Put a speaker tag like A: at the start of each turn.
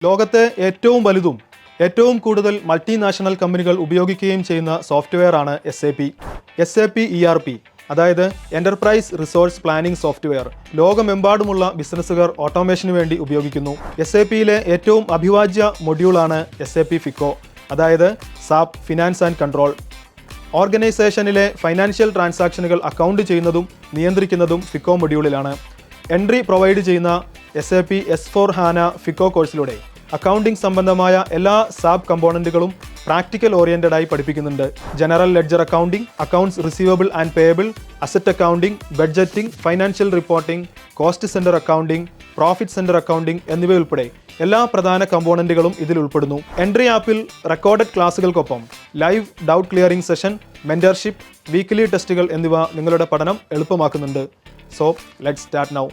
A: ലോകത്തെ ഏറ്റവും വലുതും ഏറ്റവും കൂടുതൽ മൾട്ടിനാഷണൽ കമ്പനികൾ ഉപയോഗിക്കുകയും ചെയ്യുന്ന സോഫ്റ്റ്വെയറാണ് SAP ERP, അതായത് എൻ്റർപ്രൈസ് റിസോഴ്സ് പ്ലാനിംഗ് സോഫ്റ്റ്വെയർ. ലോകമെമ്പാടുമുള്ള ബിസിനസ്സുകാർ ഓട്ടോമേഷന് വേണ്ടി ഉപയോഗിക്കുന്നു. SAPയിലെ ഏറ്റവും അഭിവാജ്യ മൊഡ്യൂളാണ് SAP FICO, അതായത് SAP ഫിനാൻസ് ആൻഡ് കൺട്രോൾ. ഓർഗനൈസേഷനിലെ ഫൈനാൻഷ്യൽ ട്രാൻസാക്ഷനുകൾ അക്കൗണ്ട് ചെയ്യുന്നതും നിയന്ത്രിക്കുന്നതും FICO മൊഡ്യൂളിലാണ്. എൻട്രി പ്രൊവൈഡ് ചെയ്യുന്ന SAP S/4HANA FICO കോഴ്സിലൂടെ അക്കൗണ്ടിംഗ് സംബന്ധമായ എല്ലാ SAP കമ്പോണൻറ്റുകളും പ്രാക്ടിക്കൽ ഓറിയൻറ്റഡായി പഠിപ്പിക്കുന്നുണ്ട്. General ledger accounting, accounts receivable and payable, asset accounting, budgeting, financial reporting, cost centre accounting, profit centre accounting എന്നിവയുൾപ്പെടെ എല്ലാ പ്രധാന കമ്പോണൻറ്റുകളും ഇതിൽ ഉൾപ്പെടുന്നു. എൻട്രി ആപ്പിൽ റെക്കോർഡഡ് ക്ലാസുകൾക്കൊപ്പം live doubt clearing session, mentorship, weekly ടെസ്റ്റുകൾ എന്നിവ നിങ്ങളുടെ പഠനം എളുപ്പമാക്കുന്നുണ്ട്. So let's start now.